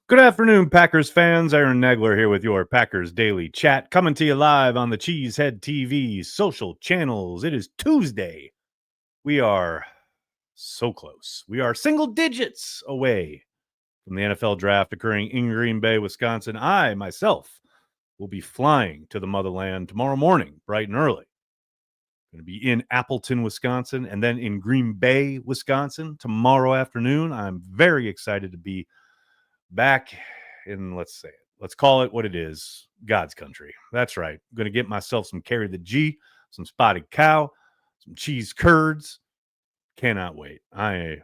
Good afternoon, Packers fans. Aaron Nagler here with your Packers Daily Chat, coming to you live on the Cheesehead TV social channels. It is Tuesday. We are so close. We are single digits away from the NFL draft occurring in Green Bay, Wisconsin. I, myself, will be flying to the motherland tomorrow morning, bright and early. Going to be in Appleton, Wisconsin, and then in Green Bay, Wisconsin tomorrow afternoon. I'm very excited to be back in, let's call it what it is, God's country. That's right. I'm going to get myself some Carry the G, some spotted cow, some cheese curds. Cannot wait. I am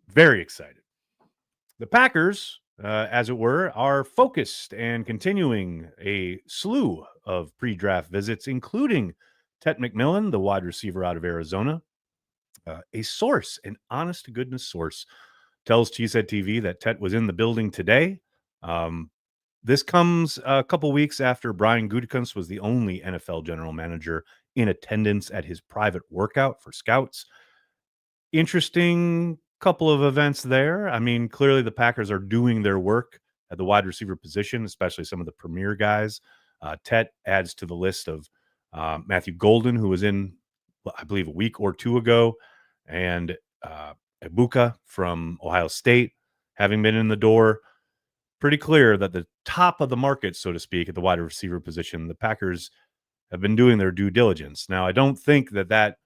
very excited. The Packers, as it were, are focused and continuing a slew of pre-draft visits, including Tet McMillan, the wide receiver out of Arizona. A source, an honest-to-goodness source, tells Cheesehead TV that Tet was in the building today. This comes a couple weeks after Brian Gutekunst was the only NFL general manager in attendance at his private workout for scouts. Interesting couple of events there. I mean, clearly the Packers are doing their work at the wide receiver position, especially some of the premier guys. Tet adds to the list of Matthew Golden, who was in, I believe, a week or two ago, and Ibuka from Ohio State, having been in the door. Pretty clear that the top of the market, so to speak, at the wide receiver position, the Packers have been doing their due diligence. Now, I don't think that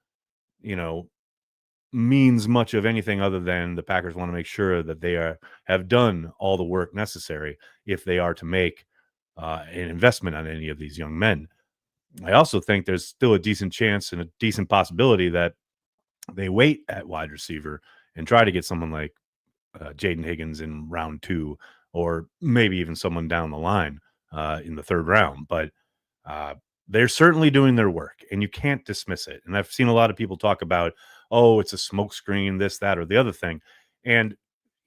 means much of anything other than the Packers want to make sure that they have done all the work necessary if they are to make an investment on any of these young men. I also think there's still a decent chance and a decent possibility that they wait at wide receiver and try to get someone like Jaden Higgins in round 2, or maybe even someone down the line in the 3rd round. But they're certainly doing their work, and you can't dismiss it. And I've seen a lot of people talk about, oh, it's a smokescreen, this, that, or the other thing. And,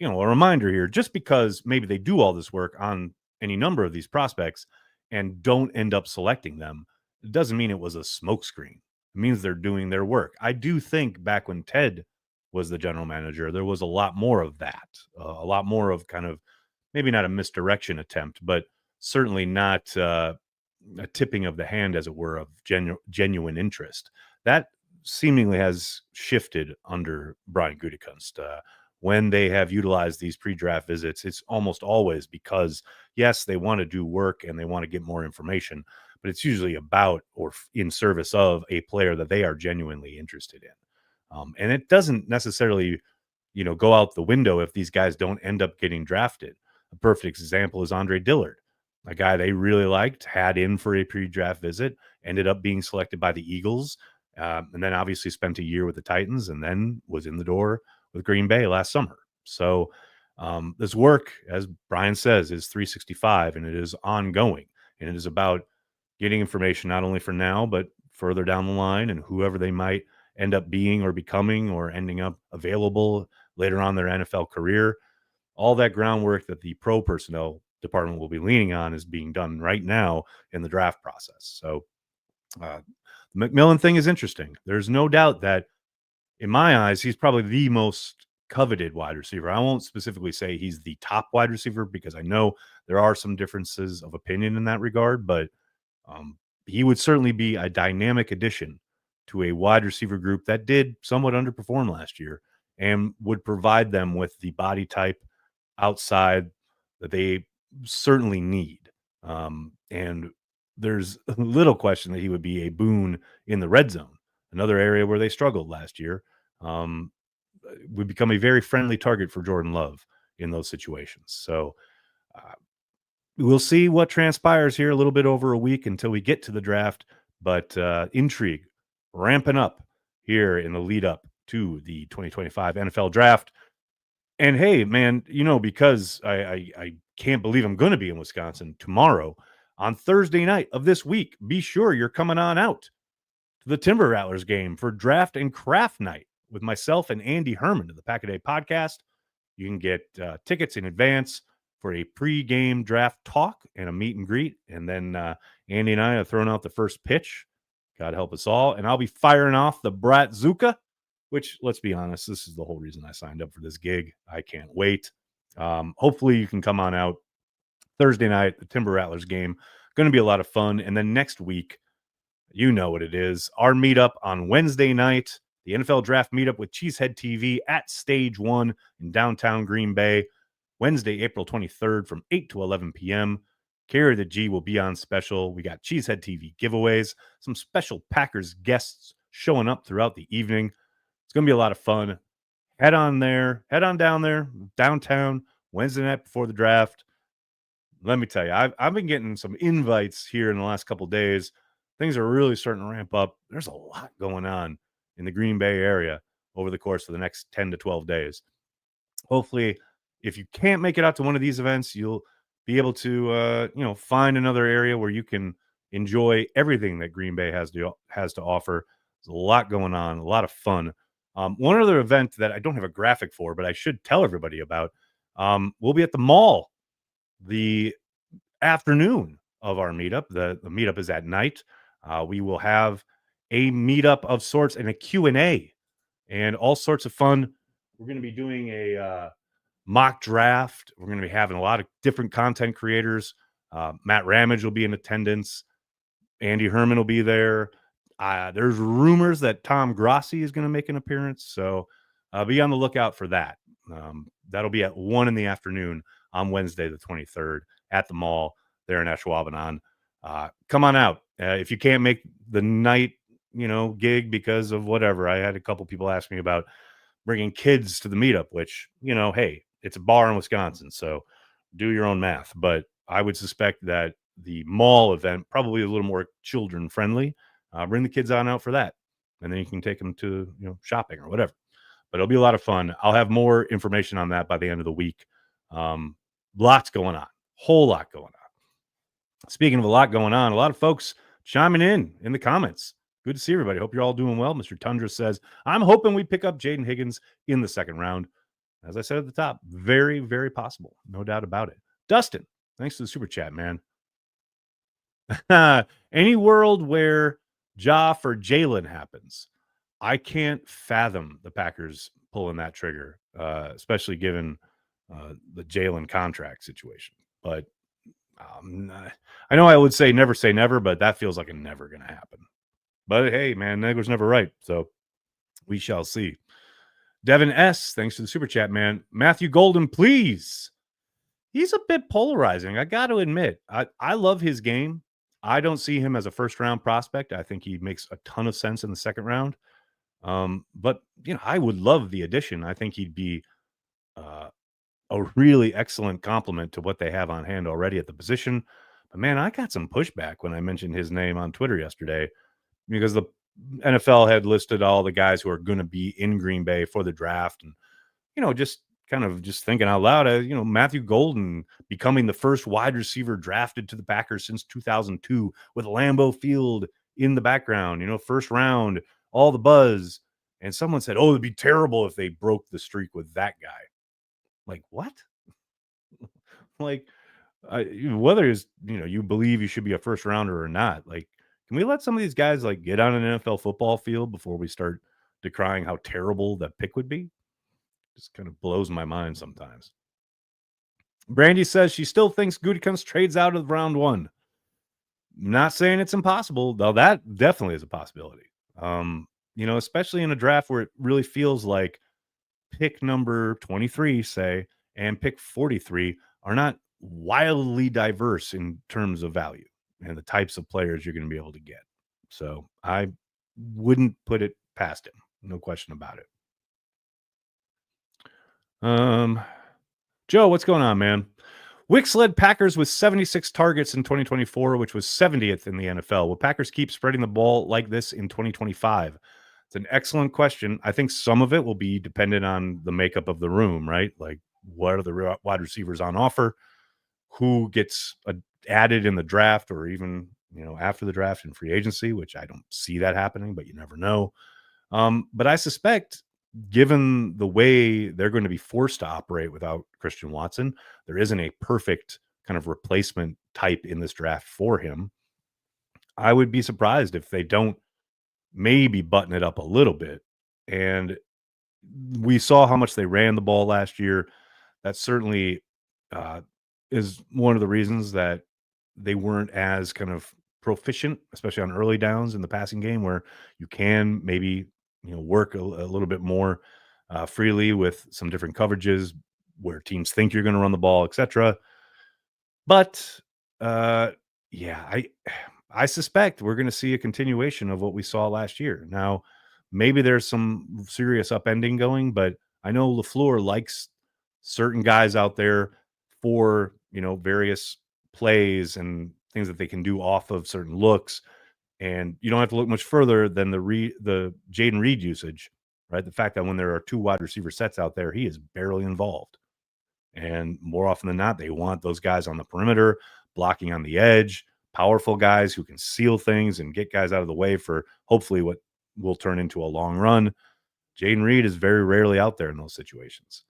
a reminder here, just because maybe they do all this work on any number of these prospects and don't end up selecting them, it doesn't mean it was a smokescreen. It means they're doing their work. I do think back when Ted was the general manager, there was a lot more of that, a lot more of kind of maybe not a misdirection attempt, but certainly not a tipping of the hand, as it were, of genuine interest. That seemingly has shifted under Brian Gutekunst. When they have utilized these pre-draft visits, it's almost always because, yes, they want to do work and they want to get more information, but it's usually about or in service of a player that they are genuinely interested in. And it doesn't necessarily, go out the window if these guys don't end up getting drafted. A perfect example is Andre Dillard, a guy they really liked, had in for a pre-draft visit, ended up being selected by the Eagles, and then obviously spent a year with the Titans, and then was in the door with Green Bay last summer. So this work, as Brian says, is 365, and it is ongoing, and it is about getting information not only for now, but further down the line, and whoever they might end up being or becoming or ending up available later on in their NFL career. All that groundwork that the pro personnel department will be leaning on is being done right now in the draft process. So the McMillan thing is interesting. There's no doubt that, in my eyes, he's probably the most coveted wide receiver. I won't specifically say he's the top wide receiver because I know there are some differences of opinion in that regard, but he would certainly be a dynamic addition to a wide receiver group that did somewhat underperform last year and would provide them with the body type outside that they certainly need. And there's little question that he would be a boon in the red zone, another area where they struggled last year. Would become a very friendly target for Jordan Love in those situations. So we'll see what transpires here a little bit over a week until we get to the draft. But intrigue ramping up here in the lead up to the 2025 NFL draft. And hey, man, because I can't believe I'm going to be in Wisconsin tomorrow on Thursday night of this week, be sure you're coming on out to the Timber Rattlers game for draft and craft night with myself and Andy Herman of the Pack a Day podcast. You can get tickets in advance for a pre-game draft talk and a meet and greet. And then Andy and I are throwing out the first pitch. God help us all. And I'll be firing off the Bratzuka, which, let's be honest, this is the whole reason I signed up for this gig. I can't wait. Hopefully you can come on out Thursday night, the Timber Rattlers game. Going to be a lot of fun. And then next week, you know what it is. Our meetup on Wednesday night, the NFL Draft meetup with Cheesehead TV at Stage 1 in downtown Green Bay, Wednesday, April 23rd from 8 to 11 p.m. Carry the G will be on special. We got Cheesehead TV giveaways, some special Packers guests showing up throughout the evening. It's going to be a lot of fun. Head on down there, downtown, Wednesday night before the draft. Let me tell you, I've been getting some invites here in the last couple of days. Things are really starting to ramp up. There's a lot going on in the Green Bay area over the course of the next 10 to 12 days. Hopefully, if you can't make it out to one of these events, you'll be able to find another area where you can enjoy everything that Green Bay has to offer. There's a lot going on, a lot of fun. One other event that I don't have a graphic for, but I should tell everybody about, we'll be at the mall the afternoon of our meetup. The meetup is at night. We will have a meetup of sorts and a Q&A and all sorts of fun. We're going to be doing a mock draft. We're going to be having a lot of different content creators. Matt Ramage will be in attendance. Andy Herman will be there. There's rumors that Tom Grossi is going to make an appearance. So be on the lookout for that. That'll be at 1 in the afternoon on Wednesday, the 23rd at the mall there in Ashwaubenon. Come on out. If you can't make the night, gig because of whatever, I had a couple people ask me about bringing kids to the meetup, which, hey, it's a bar in Wisconsin, so do your own math. But I would suspect that the mall event, probably a little more children friendly. Bring the kids on out for that. And then you can take them to, shopping or whatever. But it'll be a lot of fun. I'll have more information on that by the end of the week. Lots going on. Whole lot going on. Speaking of a lot going on, a lot of folks chiming in the comments. Good to see everybody. Hope you're all doing well. Mr. Tundra says, I'm hoping we pick up Jaden Higgins in the second round. As I said at the top, very, very possible. No doubt about it. Dustin, thanks for the super chat, man. Any world where Joff or Jalen happens, I can't fathom the Packers pulling that trigger, especially given the Jalen contract situation. But I know I would say never, but that feels like a never going to happen. But hey, man, Negler's never right. So we shall see. Devin S., thanks for the super chat, man. Matthew Golden, please. He's a bit polarizing. I got to admit, I love his game. I don't see him as a first-round prospect. I think he makes a ton of sense in the second round. But, I would love the addition. I think he'd be a really excellent complement to what they have on hand already at the position. But, man, I got some pushback when I mentioned his name on Twitter yesterday because the NFL had listed all the guys who are going to be in Green Bay for the draft. And, just kind of just thinking out loud, Matthew Golden becoming the first wide receiver drafted to the Packers since 2002 with Lambeau Field in the background, first round, all the buzz. And someone said, oh, it'd be terrible if they broke the streak with that guy. Like, what? Like, whether it's, you believe you should be a first rounder or not, like, can we let some of these guys like get on an NFL football field before we start decrying how terrible that pick would be? Just kind of blows my mind sometimes. Brandy says she still thinks Gutekunst trades out of round 1. Not saying it's impossible, though. That definitely is a possibility. Especially in a draft where it really feels like pick number 23, say, and pick 43 are not wildly diverse in terms of value and the types of players you're going to be able to get. So I wouldn't put it past him. No question about it. Joe, what's going on, man? Wicks led Packers with 76 targets in 2024, which was 70th in the NFL. Will Packers keep spreading the ball like this in 2025? It's an excellent question. I think some of it will be dependent on the makeup of the room, right? Like, what are the wide receivers on offer? Who gets added in the draft or even, after the draft in free agency, which I don't see that happening, but you never know. But I suspect, given the way they're going to be forced to operate without Christian Watson, there isn't a perfect kind of replacement type in this draft for him. I would be surprised if they don't maybe button it up a little bit. And we saw how much they ran the ball last year. that certainly uh, is one of the reasons that they weren't as kind of proficient, especially on early downs in the passing game, where you can maybe work a little bit more freely with some different coverages where teams think you're going to run the ball, etc. But uh, yeah, I suspect we're going to see a continuation of what we saw last year. Now, maybe there's some serious upending going, but I know LaFleur likes certain guys out there for various plays and things that they can do off of certain looks. And you don't have to look much further than the Jaden Reed usage, right? The fact that when there are two wide receiver sets out there, he is barely involved. And more often than not, they want those guys on the perimeter, blocking on the edge, powerful guys who can seal things and get guys out of the way for hopefully what will turn into a long run. Jaden Reed is very rarely out there in those situations.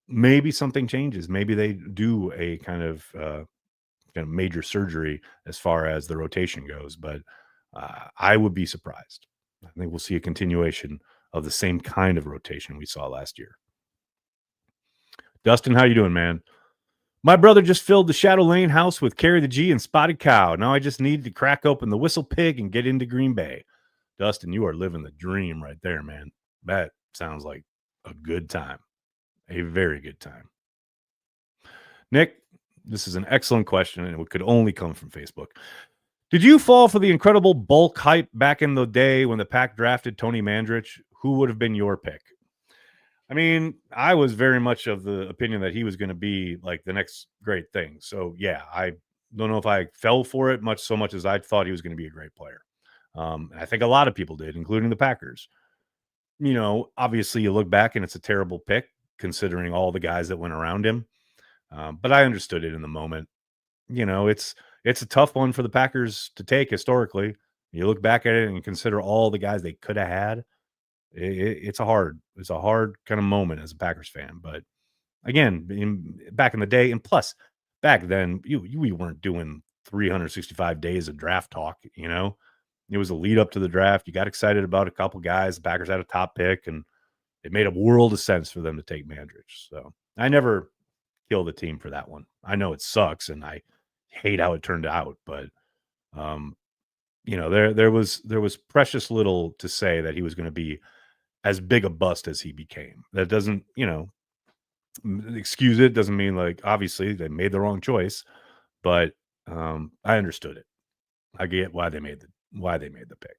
Maybe something changes. Maybe they do a kind of major surgery as far as the rotation goes, but I would be surprised. I think we'll see a continuation of the same kind of rotation we saw last year. Dustin, how you doing, man? My brother just filled the Shadow Lane house with Carry the G and Spotted Cow. Now I just need to crack open the Whistle Pig and get into Green Bay. Dustin, you are living the dream right there, man. That sounds like a good time. A very good time. Nick, this is an excellent question, and it could only come from Facebook. Did you fall for the incredible bulk hype back in the day when the Pack drafted Tony Mandrich? Who would have been your pick? I mean, I was very much of the opinion that he was going to be like the next great thing. So, yeah, I don't know if I fell for it so much as I thought he was going to be a great player. I think a lot of people did, including the Packers. Obviously you look back and it's a terrible pick considering all the guys that went around him. But I understood it in the moment. It's a tough one for the Packers to take historically. You look back at it and consider all the guys they could have had. It's a hard kind of moment as a Packers fan. But again, back in the day, and plus back then, we weren't doing 365 days of draft talk. It was a lead up to the draft. You got excited about a couple guys. The Packers had a top pick, and it made a world of sense for them to take Mandrich. So I never kill the team for that one. I know it sucks, and I hate how it turned out, but there was precious little to say that he was going to be as big a bust as he became. That doesn't, excuse it. Doesn't mean like obviously they made the wrong choice, but I understood it. I get why they made the pick.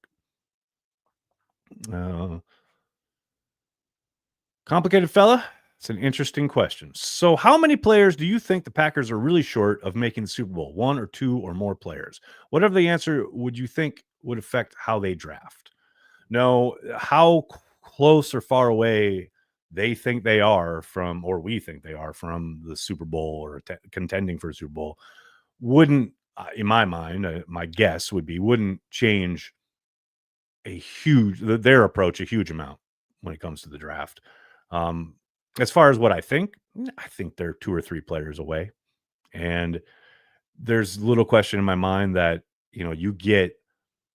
Complicated fella. It's an interesting question. So, how many players do you think the Packers are really short of making the Super Bowl? One or two or more players? Whatever the answer, would you think would affect how they draft? No, how close or far away they think they are from, or we think they are from the Super Bowl or contending for a Super Bowl wouldn't, in my mind, my guess would be, wouldn't change their approach a huge amount when it comes to the draft. As far as what I think they're two or three players away. And there's little question in my mind that, you get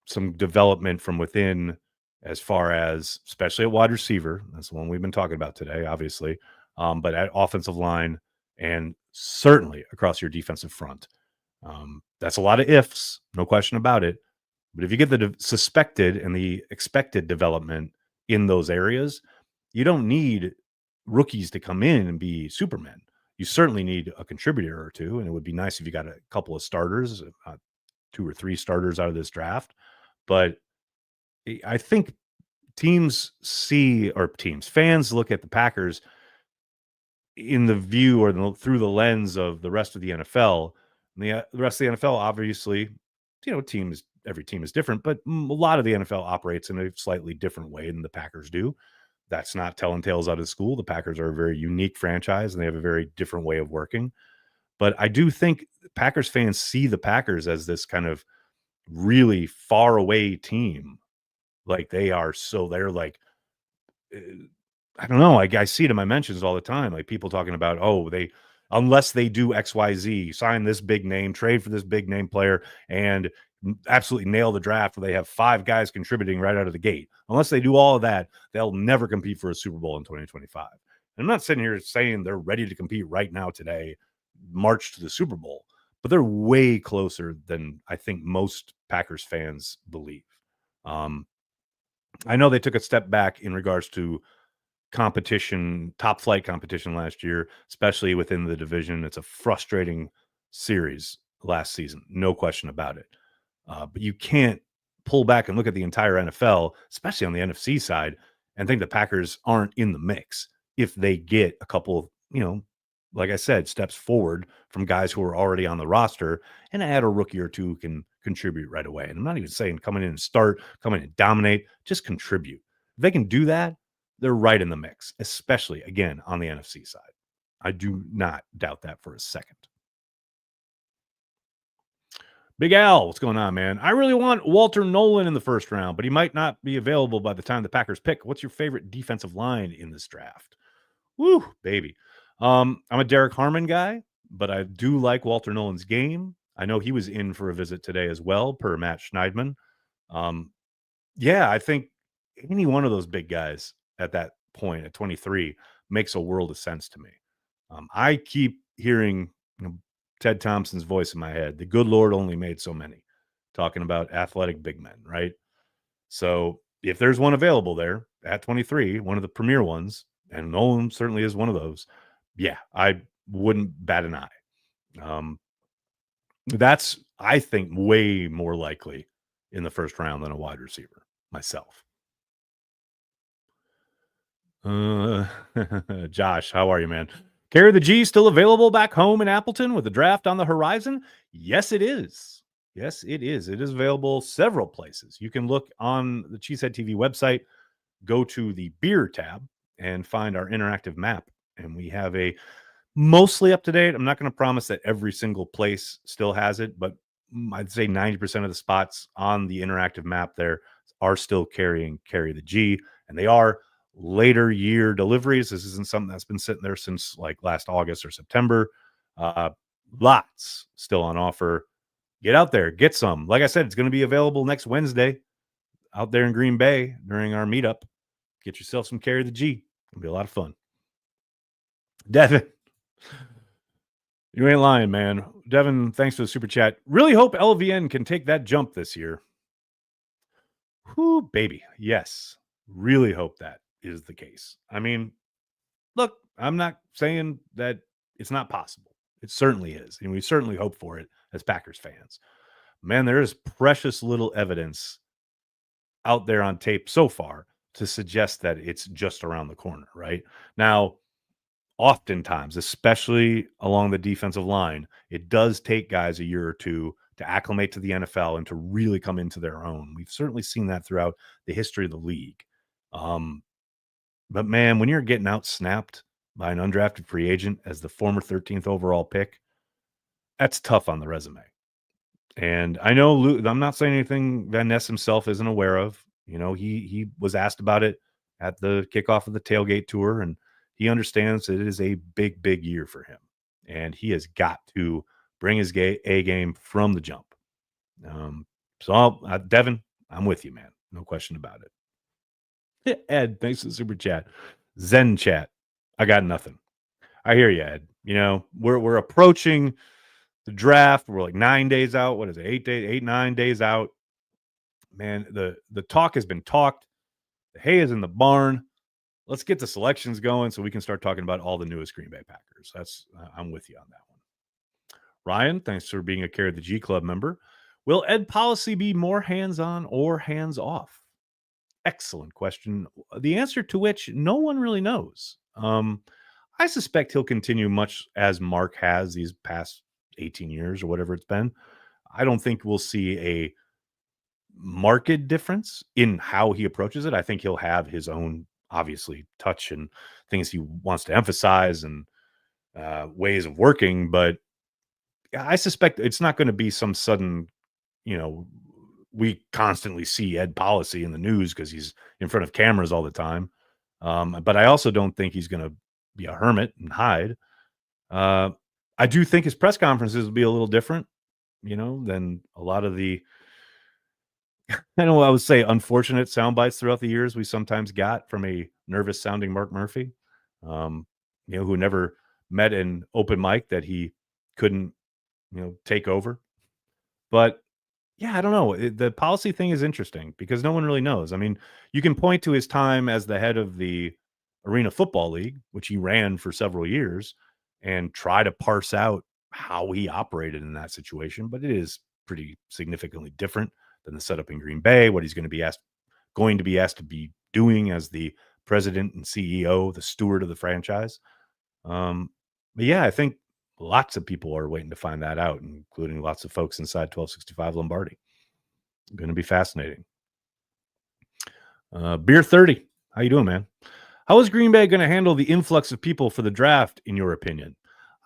some development from within as far as, especially at wide receiver. That's the one we've been talking about today, obviously. But at offensive line and certainly across your defensive front. That's a lot of ifs, no question about it. But if you get the suspected and the expected development in those areas, you don't need rookies to come in and be supermen. You certainly need a contributor or two, and it would be nice if you got a couple of starters, 2 or 3 starters out of this draft. But I think fans look at the Packers in the view or through the lens of the rest of the NFL. And the rest of the NFL, obviously, every team is different, but a lot of the NFL operates in a slightly different way than the Packers do. That's not telling tales out of school. The Packers are a very unique franchise, and they have a very different way of working. But I do think Packers fans see the Packers as this kind of really far away team. Like they're like, I don't know. I see it in my mentions all the time. Like people talking about, unless they do XYZ, sign this big name, trade for this big name player, and absolutely nail the draft where they have 5 guys contributing right out of the gate. Unless they do all of that, they'll never compete for a Super Bowl in 2025. And I'm not sitting here saying they're ready to compete right now today, march to the Super Bowl, but they're way closer than I think most Packers fans believe. Um, I know they took a step back in regards to competition, top flight competition last year, especially within the division. It's a frustrating series last season, no question about it. But you can't pull back and look at the entire NFL, especially on the NFC side, and think the Packers aren't in the mix if they get a couple of, like I said, steps forward from guys who are already on the roster and add a rookie or two who can contribute right away. And I'm not even saying come in and start, come in and dominate, just contribute. If they can do that, they're right in the mix, especially again on the NFC side. I do not doubt that for a second. Big Al, what's going on, man? I really want Walter Nolan in the first round, but he might not be available by the time the Packers pick. What's your favorite defensive line in this draft? Woo, baby. I'm a Derek Harmon guy, but I do like Walter Nolan's game. I know he was in for a visit today as well, per Matt Schneidman. Um, yeah, I think any one of those big guys at that point at 23 makes a world of sense to me. I keep hearing Ted Thompson's voice in my head. The good Lord only made so many, talking about athletic big men, right? So if there's one available there at 23, one of the premier ones, and Nolan certainly is one of those, yeah, I wouldn't bat an eye. That's, I think, way more likely in the first round than a wide receiver myself. Uh, Josh, how are you, man? Carry the G still available back home in Appleton with the draft on the horizon? Yes, it is. Yes, it is. It is available several places. You can look on the Cheesehead TV website, go to the beer tab, and find our interactive map. And we have a mostly up to date. I'm not going to promise that every single place still has it, but I'd say 90% of the spots on the interactive map there are still carrying Carry the G, and they are later year deliveries. This isn't something that's been sitting there since like last August or September. Uh, Lots still on offer. Get out there, get some. Like I said, it's going to be available next Wednesday out there in Green Bay during our meetup. Get yourself some Carry the G. It'll be a lot of fun. Devin, you ain't lying, man. Devin, thanks for the super chat. Really hope LVN can take that jump this year. Whoo, baby. Yes. Really hope that is the case. I mean, look, I'm not saying that it's not possible. It certainly is. And we certainly hope for it as Packers fans. Man, there is precious little evidence out there on tape so far to suggest that it's just around the corner, right? Now, oftentimes, especially along the defensive line, it does take guys a year or two to acclimate to the NFL and to really come into their own. We've certainly seen that throughout the history of the league. But man, when you're getting out snapped by an undrafted free agent as the former 13th overall pick, that's tough on the resume. And I know I'm not saying anything Van Ness himself isn't aware of. He was asked about it at the kickoff of the tailgate tour, and he understands that it is a big, big year for him, and he has got to bring his A game from the jump. Devin, I'm with you, man. No question about it. Ed, thanks for the super chat. Zen chat. I got nothing. I hear you, Ed. We're approaching the draft. We're like 9 days out. What is it? 9 days out. Man, the talk has been talked. The hay is in the barn. Let's get the selections going so we can start talking about all the newest Green Bay Packers. I'm with you on that one. Ryan, thanks for being a Carry the G Club member. Will Ed policy be more hands-on or hands-off? Excellent question. The answer to which no one really knows. I suspect he'll continue much as Mark has these past 18 years or whatever it's been. I don't think we'll see a marked difference in how he approaches it. I think he'll have his own, obviously, touch and things he wants to emphasize and ways of working. But I suspect it's not going to be some sudden, we constantly see Ed policy in the news because he's in front of cameras all the time. But I also don't think he's going to be a hermit and hide. I do think his press conferences will be a little different, than a lot of the, I would say unfortunate sound bites throughout the years we sometimes got from a nervous sounding Mark Murphy. um, who never met an open mic that he couldn't, take over. But yeah, I don't know. The policy thing is interesting because no one really knows. I mean, you can point to his time as the head of the Arena Football League, which he ran for several years, and try to parse out how he operated in that situation. But it is pretty significantly different than the setup in Green Bay, what he's going to be asked to be doing as the president and CEO, the steward of the franchise. Um, but yeah, I think lots of people are waiting to find that out, including lots of folks inside 1265 Lombardi. Going to be fascinating. Beer 30. How you doing, man? How is Green Bay going to handle the influx of people for the draft, in your opinion?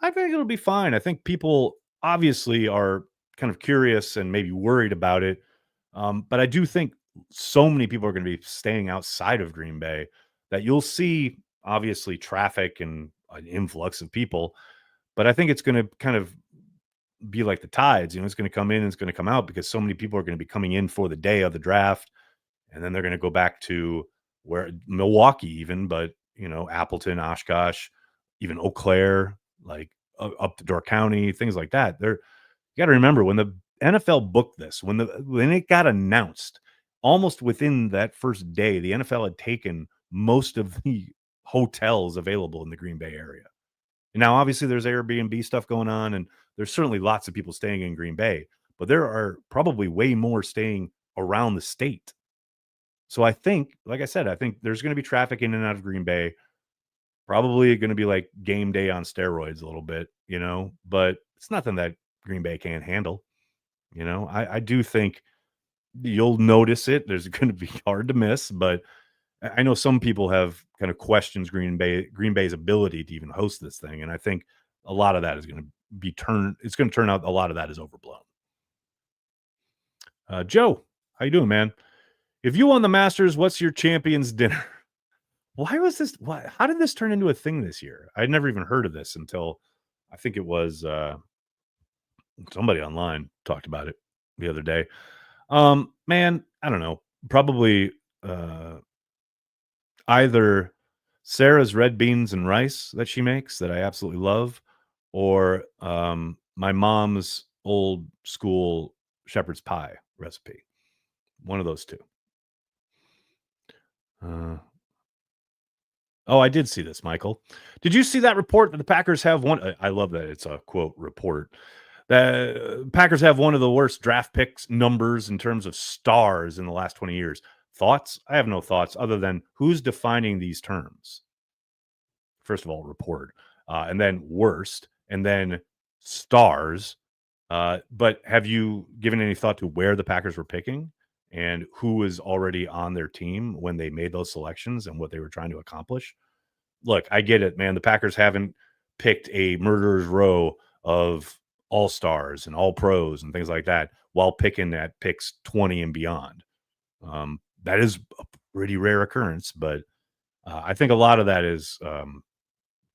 I think it'll be fine. I think people obviously are kind of curious and maybe worried about it. But I do think so many people are going to be staying outside of Green Bay that you'll see obviously traffic and an influx of people. But I think it's going to kind of be like the tides. It's going to come in and it's going to come out because so many people are going to be coming in for the day of the draft, and then they're going to go back to where Milwaukee, even, but Appleton, Oshkosh, even Eau Claire, like up to Door County, things like that. You got to remember when the NFL booked this, when it got announced, almost within that first day, the NFL had taken most of the hotels available in the Green Bay area. Now, obviously, there's Airbnb stuff going on, and there's certainly lots of people staying in Green Bay, but there are probably way more staying around the state. So I think, like I said, I think there's going to be traffic in and out of Green Bay. Probably going to be like game day on steroids a little bit, but it's nothing that Green Bay can't handle. I do think you'll notice it. There's going to be hard to miss, but I know some people have kind of questions Green Bay's ability to even host this thing, and I think a lot of that is going to it's going to turn out a lot of that is overblown. Joe, how you doing, man? If you won the Masters, what's your champion's dinner? Why was this? How did this turn into a thing this year? I'd never even heard of this until I think it was somebody online talked about it the other day. Man, I don't know. Probably either Sarah's red beans and rice that she makes that I absolutely love, or my mom's old school shepherd's pie recipe. One of those two. Oh, I did see this, Michael. Did you see that report that the Packers have one? I love that it's a quote report. The Packers have one of the worst draft picks numbers in terms of stars in the last 20 years. Thoughts? I have no thoughts other than who's defining these terms. First of all, report, and then worst, and then stars. But have you given any thought to where the Packers were picking and who was already on their team when they made those selections and what they were trying to accomplish? Look, I get it, man. The Packers haven't picked a murderer's row of all-stars and all-pros and things like that while picking at picks 20 and beyond. That is a pretty rare occurrence, but I think a lot of that is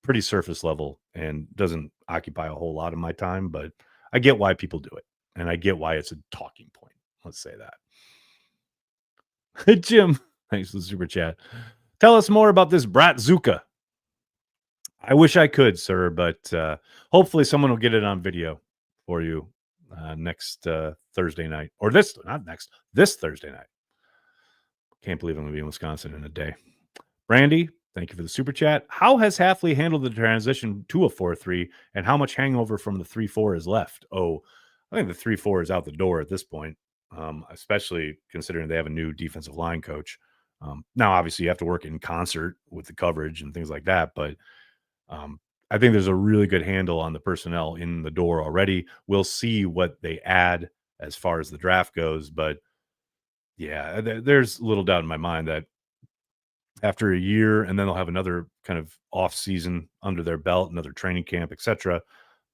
pretty surface level and doesn't occupy a whole lot of my time, but I get why people do it, and I get why it's a talking point. Let's say that. Jim, thanks for the super chat. Tell us more about this Bratzuka. I wish I could, sir, but hopefully someone will get it on video for you next Thursday night, or this Thursday night. Can't believe I'm going to be in Wisconsin in a day. Brandy, thank you for the super chat. How has Hafley handled the transition to a 4-3, and how much hangover from the 3-4 is left? Oh, I think the 3-4 is out the door at this point, especially considering they have a new defensive line coach. Now, obviously, you have to work in concert with the coverage and things like that, but I think there's a really good handle on the personnel in the door already. We'll see what they add as far as the draft goes, but yeah, there's little doubt in my mind that after a year, and then they'll have another kind of off season under their belt, another training camp, etc.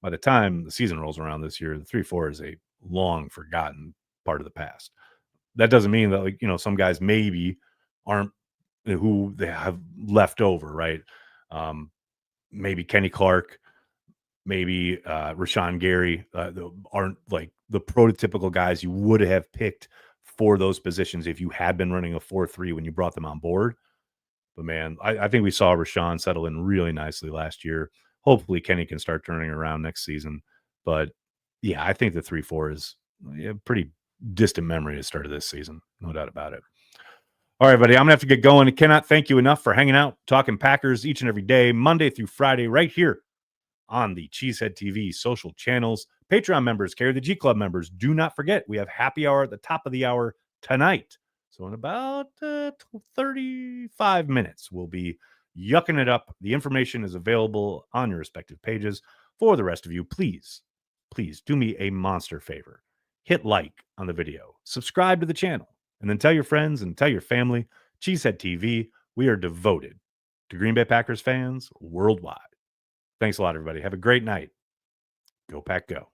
By the time the season rolls around this year, the 3-4 is a long forgotten part of the past. That doesn't mean that some guys maybe aren't who they have left over, right? Maybe Kenny Clark, maybe Rashawn Gary aren't like the prototypical guys you would have picked for those positions if you had been running a 4-3 when you brought them on board. But man, I think we saw Rashawn settle in really nicely last year. Hopefully, Kenny can start turning around next season. But yeah, I think the 3-4 is a pretty distant memory at the start of this season. No doubt about it. All right, buddy, I'm going to have to get going. I cannot thank you enough for hanging out, talking Packers each and every day, Monday through Friday, right here on the Cheesehead TV social channels. Patreon members carry the G Club members. Do not forget, we have happy hour at the top of the hour tonight. So in about 35 minutes, we'll be yucking it up. The information is available on your respective pages. For the rest of you, please do me a monster favor. Hit like on the video, subscribe to the channel, and then tell your friends and tell your family. Cheesehead TV, we are devoted to Green Bay Packers fans worldwide. Thanks a lot, everybody. Have a great night. Go Pack Go.